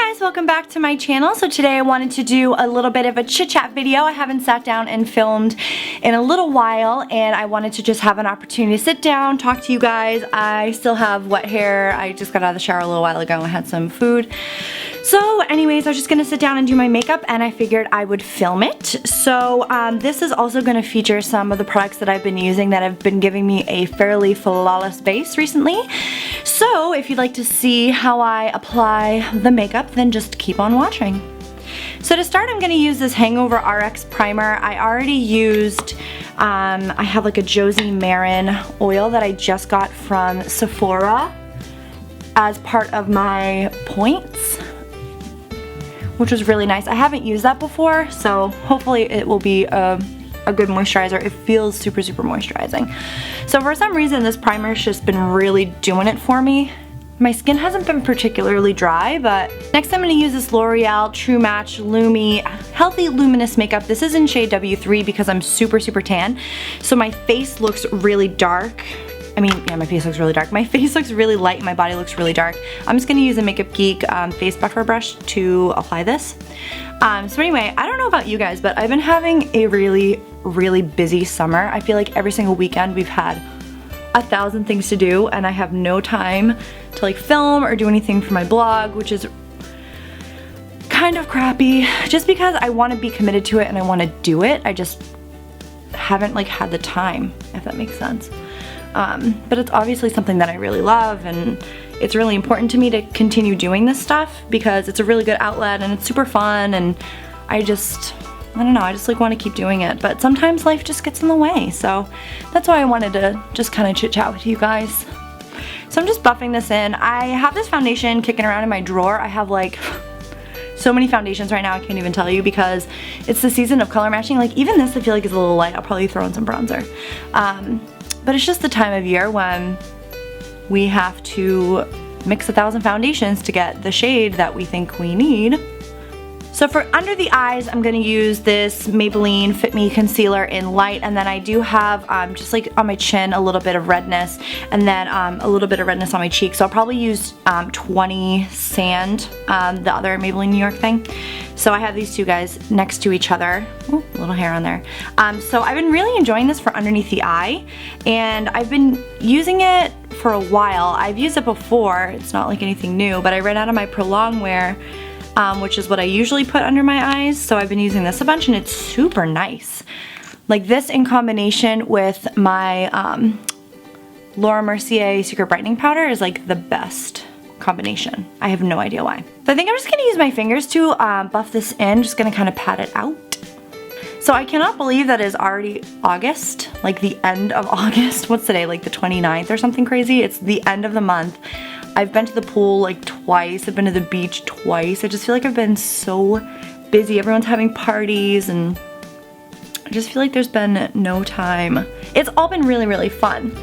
guys, welcome back to my channel. So today I wanted to do a little bit of a chit chat video. I haven't sat down and filmed in a little while and I wanted to just have an opportunity to sit down, talk to you guys. I still have wet hair. I just got out of the shower a little while ago and had some food. So anyways, I was just gonna sit down and do my makeup and I figured I would film it. So this is also gonna feature some of the products that I've been using that have been giving me a fairly flawless base recently. So if you'd like to see how I apply the makeup, then just keep on watching. So to start, I'm going to use this HangoveRx primer. I already used, I have like a Josie Marin oil that I just got from Sephora as part of my points, which was really nice. I haven't used that before, so hopefully it will be a good moisturizer. It feels super moisturizing. So for some reason this primer's just been really doing it for me. My skin hasn't been particularly dry, but next I'm going to use this L'Oreal True Match Lumi Healthy Luminous makeup. This is in shade W3 because I'm super tan. So my face looks really dark. I mean, yeah, my face looks really dark. My face looks really light and my body looks really dark. I'm just going to use a Makeup Geek face buffer brush to apply this. So anyway, I don't know about you guys, but I've been having a really busy summer. I feel like every single weekend we've had 1,000 things to do and I have no time to like film or do anything for my blog, which is kind of crappy just because I want to be committed to it and I want to do it. I just haven't like had the time, if that makes sense. But it's obviously something that I really love and it's really important to me to continue doing this stuff because it's a really good outlet and it's super fun and I don't know, I just like want to keep doing it, but sometimes life just gets in the way, so that's why I wanted to just kind of chit chat with you guys. So I'm just buffing this in. I have this foundation kicking around in my drawer. I have like so many foundations right now I can't even tell you because it's the season of color matching. Like even this I feel like is a little light. I'll probably throw in some bronzer. But it's just the time of year when we have to mix 1,000 foundations to get the shade that we think we need. So for under the eyes, I'm going to use this Maybelline Fit Me Concealer in light, and then I do have just like on my chin a little bit of redness, and then a little bit of redness on my cheeks. So I'll probably use 20 Sand, the other Maybelline New York thing. So I have these two guys next to each other. Ooh, a little hair on there. So I've been really enjoying this for underneath the eye, and I've been using it for a while. I've used it before. It's not like anything new, but I ran out of my Prolong Wear, which is what I usually put under my eyes, so I've been using this a bunch and it's super nice. Like this in combination with my Laura Mercier Secret Brightening Powder is like the best combination. I have no idea why. So I think I'm just going to use my fingers to buff this in, just going to kind of pat it out. So I cannot believe that it is already August, like the end of August. What's today, like the 29th or something crazy? It's the end of the month. I've been to the pool like twice, I've been to the beach twice. I just feel like I've been so busy. Everyone's having parties and I just feel like there's been no time. It's all been really fun.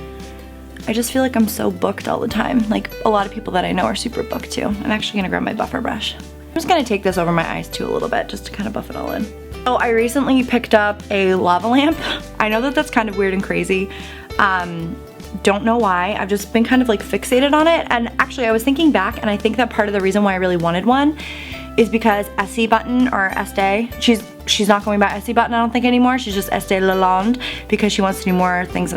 I just feel like I'm so booked all the time. Like a lot of people that I know are super booked too. I'm actually gonna grab my buffer brush. I'm just gonna take this over my eyes too a little bit just to kind of buff it all in. So I recently picked up a lava lamp. I know that that's kind of weird and crazy. Don't know why. I've just been kind of like fixated on it, and actually I was thinking back and I think that part of the reason why I really wanted one is because Essie Button, or Estee, she's not going by Essie Button I don't think anymore, she's just Estee Lalonde because she wants to do more things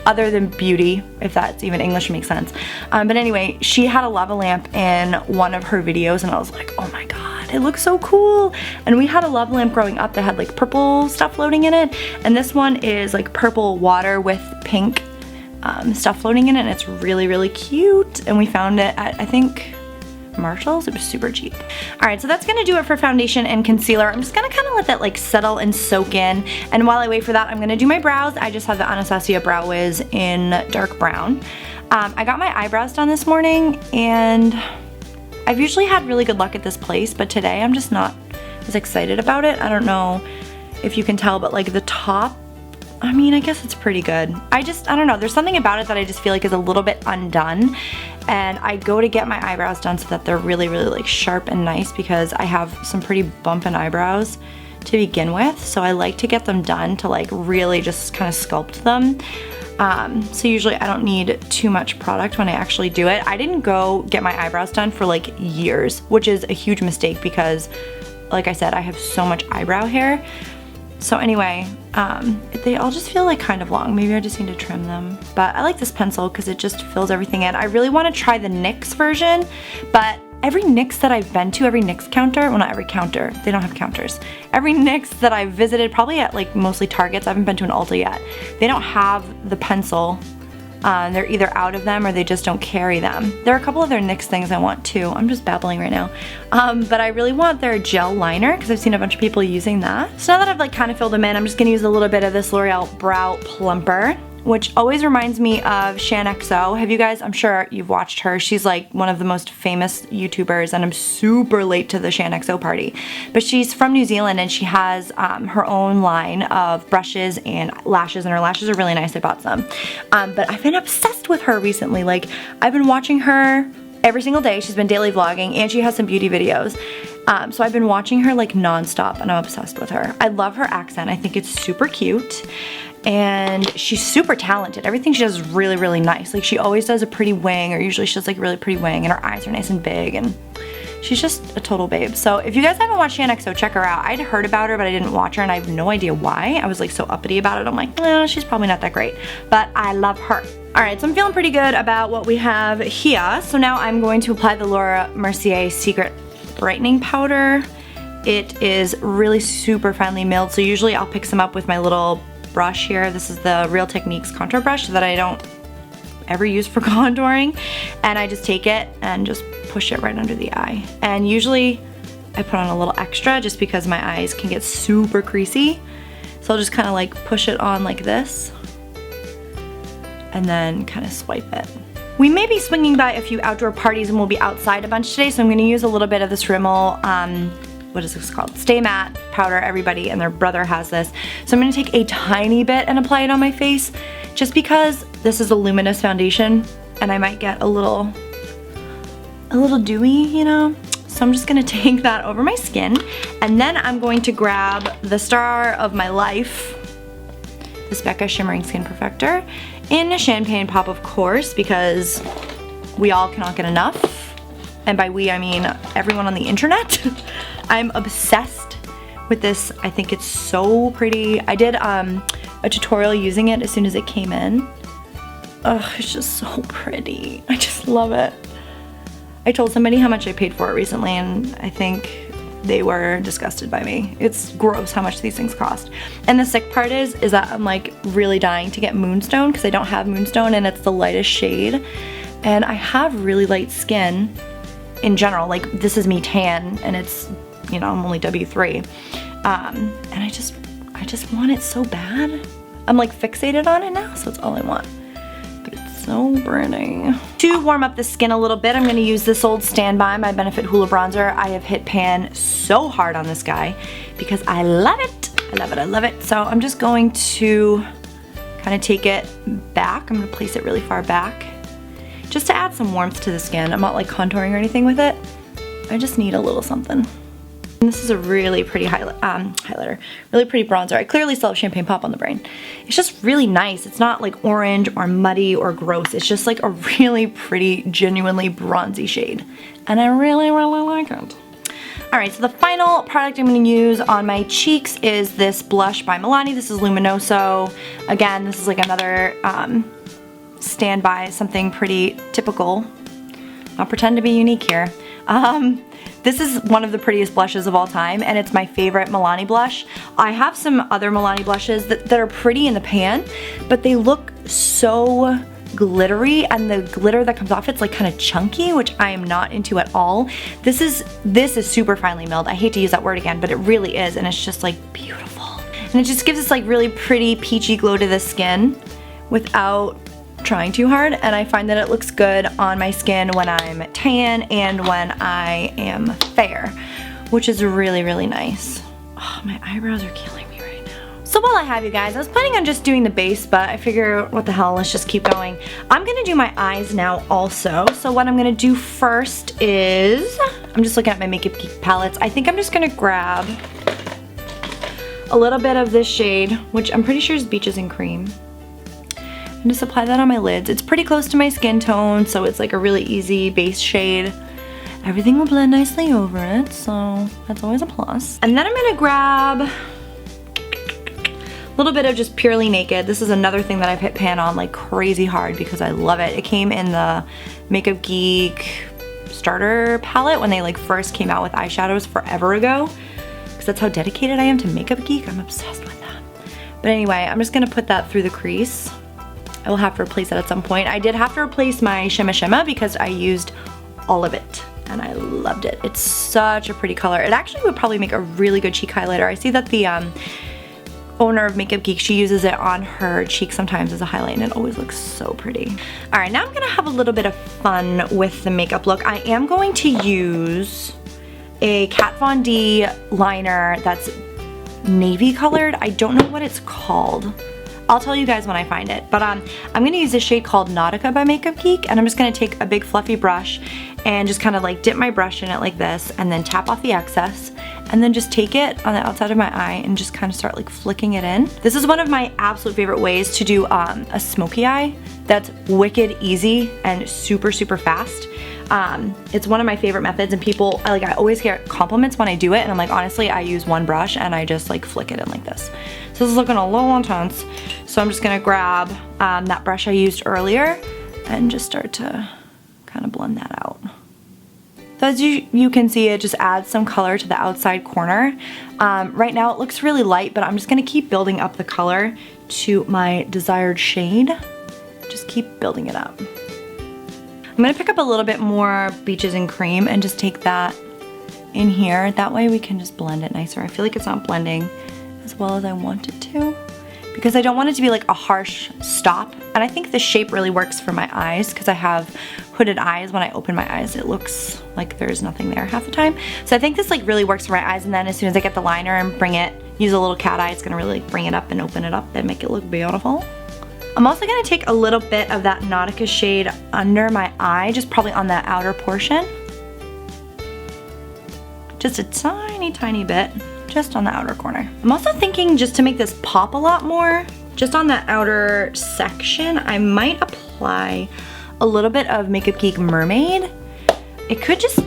other than beauty, if that's even English makes sense. But anyway, she had a lava lamp in one of her videos and I was like, oh my god, it looks so cool. And we had a lava lamp growing up that had like purple stuff floating in it, and this one is like purple water with pink stuff floating in it, and it's really cute. And we found it at, I think, Marshall's. It was super cheap. Alright, so that's gonna do it for foundation and concealer. I'm just gonna kind of let that like settle and soak in, and while I wait for that I'm gonna do my brows. I just have the Anastasia Brow Wiz in dark brown. I got my eyebrows done this morning and I've usually had really good luck at this place, but today I'm just not as excited about it. I don't know if you can tell, but like the top, I mean, I guess it's pretty good. I don't know, there's something about it that I just feel like is a little bit undone, and I go to get my eyebrows done so that they're really like sharp and nice because I have some pretty bumpin' eyebrows to begin with, so I like to get them done to like really just kind of sculpt them. So usually I don't need too much product when I actually do it. I didn't go get my eyebrows done for like years, which is a huge mistake because, like I said, I have so much eyebrow hair. So anyway, they all just feel like kind of long. Maybe I just need to trim them. But I like this pencil because it just fills everything in. I really want to try the NYX version, but every NYX that I've been to, every NYX counter, well not every counter, they don't have counters. Every NYX that I've visited, probably at like mostly Targets, I haven't been to an Ulta yet, they don't have the pencil. They're either out of them or they just don't carry them. There are a couple of their NYX things I want too. I'm just babbling right now. But I really want their gel liner because I've seen a bunch of people using that. So now that I've like kind of filled them in, I'm just gonna use a little bit of this L'Oreal Brow Plumper, which always reminds me of ShanXO. Have you guys, I'm sure you've watched her. She's like one of the most famous YouTubers and I'm super late to the ShanXO party. But she's from New Zealand and she has her own line of brushes and lashes, and her lashes are really nice. I bought some. But I've been obsessed with her recently. Like, I've been watching her every single day. She's been daily vlogging and she has some beauty videos. So I've been watching her like non-stop and I'm obsessed with her. I love her accent. I think it's super cute. And she's super talented. Everything she does is really, really nice. Like, she always does a pretty wing, or usually she does like a really pretty wing, and her eyes are nice and big, and she's just a total babe. So if you guys haven't watched ShanXO, check her out. I'd heard about her, but I didn't watch her, and I have no idea why. I was like so uppity about it. I'm like, she's probably not that great, but I love her. Alright, so I'm feeling pretty good about what we have here. So now I'm going to apply the Laura Mercier Secret Brightening Powder. It is really super finely milled, so usually I'll pick some up with my little brush here. This is the Real Techniques contour brush that I don't ever use for contouring, and I just take it and just push it right under the eye. And usually I put on a little extra just because my eyes can get super creasy, so I'll just kind of like push it on like this and then kind of swipe it. We may be swinging by a few outdoor parties and we'll be outside a bunch today, so I'm going to use a little bit of this Rimmel what is this called? Stay Matte powder. Everybody and their brother has this. So I'm going to take a tiny bit and apply it on my face just because this is a Luminous foundation and I might get a little dewy, you know? So I'm just going to take that over my skin, and then I'm going to grab the star of my life, this Becca Shimmering Skin Perfector in a champagne pop, of course, because we all cannot get enough. And by we, I mean everyone on the internet. I'm obsessed with this. I think it's so pretty. I did a tutorial using it as soon as it came in. Ugh, it's just so pretty. I just love it. I told somebody how much I paid for it recently, and I think they were disgusted by me. It's gross how much these things cost. And the sick part is that I'm like really dying to get Moonstone because I don't have Moonstone and it's the lightest shade. And I have really light skin in general. Like, this is me tan and it's, you know, I'm only W3. And I just want it so bad. I'm like fixated on it now, so it's all I want. But it's so pretty. To warm up the skin a little bit, I'm gonna use this old Standby by Benefit Hoola bronzer. I have hit pan so hard on this guy because I love it. I love it, I love it. So I'm just going to kind of take it back. I'm gonna place it really far back just to add some warmth to the skin. I'm not like contouring or anything with it. I just need a little something. And this is a really pretty highlighter, really pretty bronzer. I clearly still have Champagne Pop on the brain. It's just really nice. It's not like orange or muddy or gross. It's just like a really pretty, genuinely bronzy shade. And I really, really like it. Alright, so the final product I'm going to use on my cheeks is this blush by Milani. This is Luminoso. Again, this is like another Standby, something pretty typical. I'll pretend to be unique here. This is one of the prettiest blushes of all time, and it's my favorite Milani blush. I have some other Milani blushes that are pretty in the pan, but they look so glittery, and the glitter that comes off it's like kind of chunky, which I am not into at all. This is super finely milled. I hate to use that word again, but it really is, and it's just like beautiful. And it just gives this like really pretty peachy glow to the skin without trying too hard, and I find that it looks good on my skin when I'm tan and when I am fair, which is really, really nice. Oh, my eyebrows are killing me right now. So while I have you guys, I was planning on just doing the base, but I figure what the hell, let's just keep going. I'm gonna do my eyes now also. So what I'm gonna do first is, I'm just looking at my Makeup Geek palettes. I think I'm just gonna grab a little bit of this shade, which I'm pretty sure is Beaches and Cream. And just apply that on my lids. It's pretty close to my skin tone, so it's like a really easy base shade. Everything will blend nicely over it, so that's always a plus. And then I'm gonna grab a little bit of just Purely Naked. This is another thing that I've hit pan on like crazy hard because I love it. It came in the Makeup Geek starter palette when they like first came out with eyeshadows forever ago. Because that's how dedicated I am to Makeup Geek. I'm obsessed with that. But anyway, I'm just gonna put that through the crease. I will have to replace it at some point. I did have to replace my Shimma because I used all of it. And I loved it. It's such a pretty color. It actually would probably make a really good cheek highlighter. I see that the owner of Makeup Geek, she uses it on her cheek sometimes as a highlight and it always looks so pretty. All right, now I'm gonna have a little bit of fun with the makeup look. I am going to use a Kat Von D liner that's navy colored. I don't know what it's called. I'll tell you guys when I find it. But I'm gonna use a shade called Nautica by Makeup Geek, and I'm just gonna take a big fluffy brush and just kind of like dip my brush in it like this and then tap off the excess and then just take it on the outside of my eye and just kind of start like flicking it in. This is one of my absolute favorite ways to do a smoky eye that's wicked easy and super, super fast. It's one of my favorite methods, and people, I always hear compliments when I do it, and I'm like, honestly, I use one brush and I just like flick it in like this. So this is looking a little intense. So I'm just gonna grab that brush I used earlier and just start to kind of blend that out. So as you can see, it just adds some color to the outside corner. Right now it looks really light, but I'm just gonna keep building up the color to my desired shade. Just keep building it up. I'm gonna pick up a little bit more Beaches and Cream and just take that in here. That way we can just blend it nicer. I feel like it's not blending as well as I want it to, because I don't want it to be like a harsh stop. And I think the shape really works for my eyes because I have hooded eyes. When I open my eyes, it looks like there's nothing there half the time. So I think this like really works for my eyes, and then as soon as I get the liner and bring it, use a little cat eye, it's gonna really like bring it up and open it up and make it look beautiful. I'm also gonna take a little bit of that Nautica shade under my eye, just probably on that outer portion. Just a tiny, tiny bit, just on the outer corner. I'm also thinking, just to make this pop a lot more, just on that outer section, I might apply a little bit of Makeup Geek Mermaid. It could just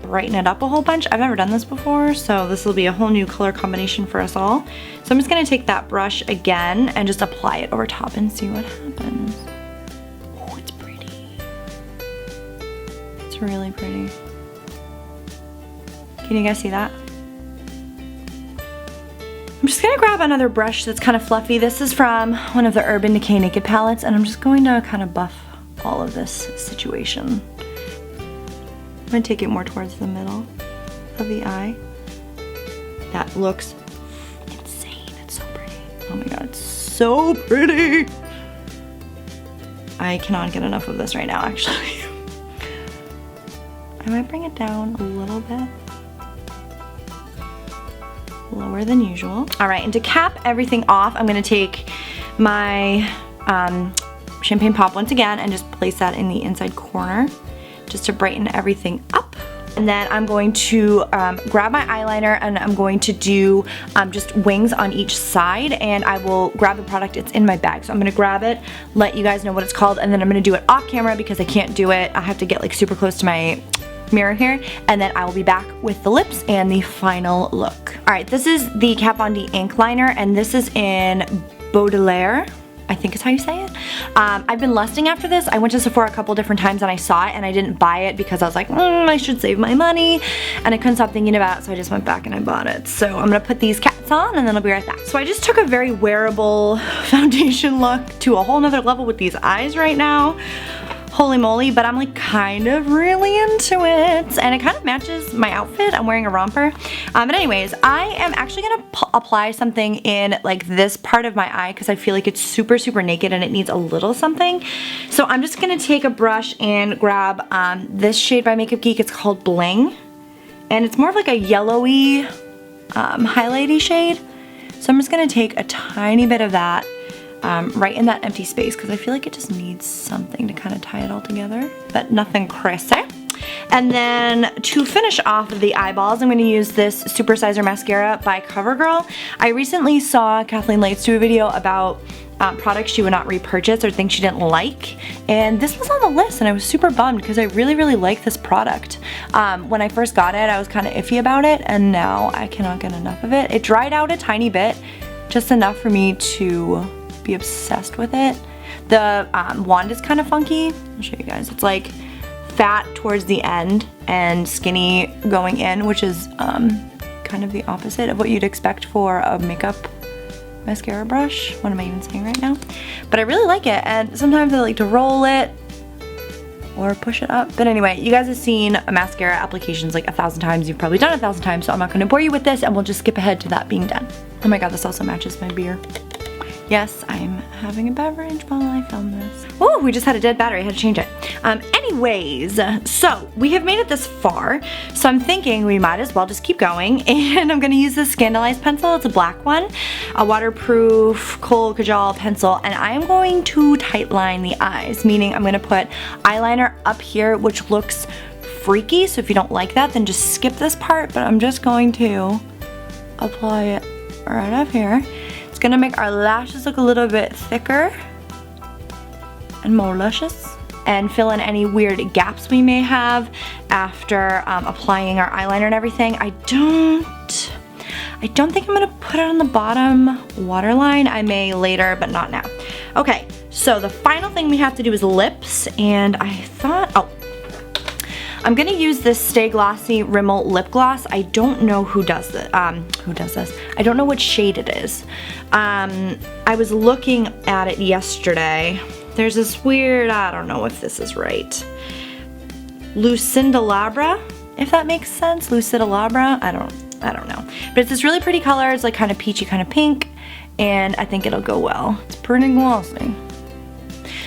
brighten it up a whole bunch. I've never done this before, so this will be a whole new color combination for us all. So I'm just gonna take that brush again and just apply it over top and see what happens. Oh, it's pretty. It's really pretty. Can you guys see that? I'm just gonna grab another brush that's kind of fluffy. This is from one of the Urban Decay Naked palettes, and I'm just going to kind of buff all of this situation. I'm gonna take it more towards the middle of the eye. That looks insane. It's so pretty. Oh my god, it's so pretty. I cannot get enough of this right now, actually. I might bring it down a little bit. Lower than usual. All right, and to cap everything off, I'm gonna take my Champagne Pop once again and just place that in the inside corner, just to brighten everything up. And then I'm going to grab my eyeliner and I'm going to do just wings on each side, and I will grab the product. It's in my bag, so I'm gonna grab it, let you guys know what it's called, and then I'm gonna do it off camera because I can't do it. I have to get like super close to my mirror here, and then I will be back with the lips and the final look. All right, this is the Kat Von D ink liner, and this is in Baudelaire, I think is how you say it. I've been lusting after this. I went to Sephora a couple different times and I saw it, and I didn't buy it because I was like, I should save my money, and I couldn't stop thinking about it, so I just went back and I bought it. So I'm gonna put these cats on and then I'll be right back. So I just took a very wearable foundation look to a whole nother level with these eyes right now. Holy moly, but I'm like kind of really into it, and it kind of matches my outfit. I'm wearing a romper. But anyways, I am actually gonna apply something in like this part of my eye because I feel like it's super, super naked and it needs a little something. So I'm just gonna take a brush and grab this shade by Makeup Geek. It's called Bling, and it's more of like a yellowy, highlighty shade. So I'm just gonna take a tiny bit of that right in that empty space because I feel like it just needs something to kind of tie it all together, but nothing crazy. And then to finish off the eyeballs, I'm going to use this Supersizer mascara by CoverGirl. I recently saw Kathleen Lights do a video about products she would not repurchase or things she didn't like, and this was on the list, and I was super bummed because I really like this product. When I first got it, I was kind of iffy about it, and now I cannot get enough of it. It dried out a tiny bit, just enough for me to be obsessed with it. The wand is kind of funky. I'll show you guys. It's like fat towards the end and skinny going in, which is kind of the opposite of what you'd expect for a makeup mascara brush. What am I even saying right now? But I really like it, and sometimes I like to roll it or push it up. But anyway, you guys have seen mascara applications like 1,000 times. You've probably done it 1,000 times, so I'm not going to bore you with this, and we'll just skip ahead to that being done. Oh my god, this also matches my beer. Yes, I'm having a beverage while I film this. Oh, we just had a dead battery. I had to change it. Anyways, so we have made it this far, so I'm thinking we might as well just keep going, and I'm gonna use this Scandalized pencil. It's a black one, a waterproof kohl kajal pencil, and I'm going to tightline the eyes, meaning I'm gonna put eyeliner up here, which looks freaky, so if you don't like that, then just skip this part, but I'm just going to apply it right up here. It's gonna make our lashes look a little bit thicker and more luscious, and fill in any weird gaps we may have after applying our eyeliner and everything. I don't think I'm gonna put it on the bottom waterline. I may later, but not now. Okay, so the final thing we have to do is lips, and I thought, I'm gonna use this Stay Glossy Rimmel Lip Gloss. I don't know who does this. I don't know what shade it is. I was looking at it yesterday. There's this weird, I don't know if this is right, Lucidalabra, if that makes sense. Lucidalabra, I don't know. But it's this really pretty color. It's like kind of peachy, kind of pink, and I think it'll go well. It's pretty glossy.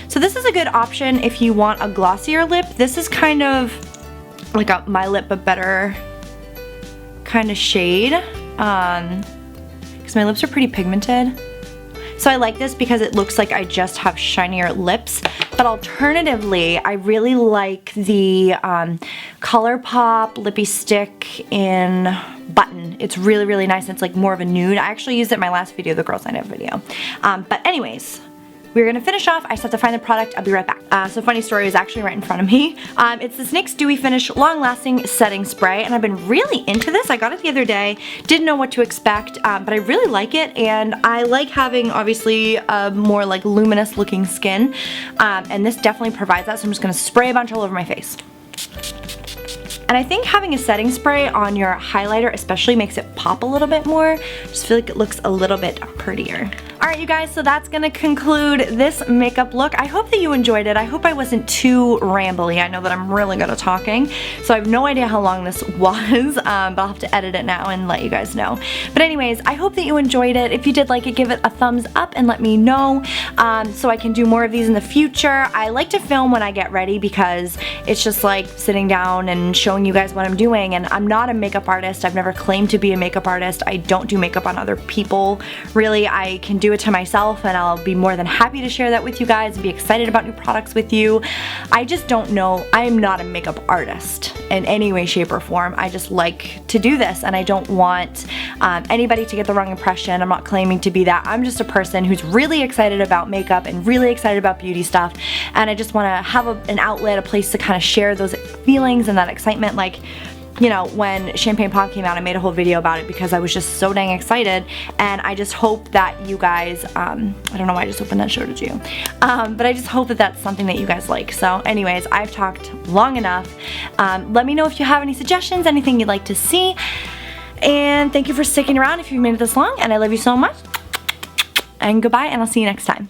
So this is a good option if you want a glossier lip. This is kind of like a My Lip but better kind of shade, because my lips are pretty pigmented. So I like this because it looks like I just have shinier lips. But alternatively, I really like the ColourPop Lippy Stick in Button. It's really nice. It's like more of a nude. I actually used it in my last video, the Girls Night Out video. But anyways, we're gonna finish off. I just have to find the product. I'll be right back. So funny story is actually right in front of me. It's this NYX Dewy Finish Long Lasting Setting Spray, and I've been really into this. I got it the other day. Didn't know what to expect, but I really like it, and I like having obviously a more like luminous looking skin, and this definitely provides that. So I'm just gonna spray a bunch all over my face. And I think having a setting spray on your highlighter especially makes it pop a little bit more. Just feel like it looks a little bit prettier. Alright you guys, so that's gonna conclude this makeup look. I hope that you enjoyed it. I hope I wasn't too rambly. I know that I'm really good at talking, so I have no idea how long this was, but I'll have to edit it now and let you guys know. But anyways, I hope that you enjoyed it. If you did like it, give it a thumbs up and let me know, so I can do more of these in the future. I like to film when I get ready because it's just like sitting down and showing you guys what I'm doing, and I'm not a makeup artist. I've never claimed to be a makeup artist. I don't do makeup on other people. Really, I can do it to myself, and I'll be more than happy to share that with you guys and be excited about new products with you. I just don't know. I am not a makeup artist in any way, shape, or form. I just like to do this, and I don't want anybody to get the wrong impression. I'm not claiming to be that. I'm just a person who's really excited about makeup and really excited about beauty stuff, and I just want to have an outlet, a place to kind of share those feelings and that excitement. Like, you know, when Champagne Pop came out, I made a whole video about it because I was just so dang excited, and I just hope that you guys, I don't know why I just opened that, showed it to you, but I just hope that that's something that you guys like. So anyways, I've talked long enough. Let me know if you have any suggestions, anything you'd like to see, and thank you for sticking around if you've made it this long, and I love you so much, and goodbye, and I'll see you next time.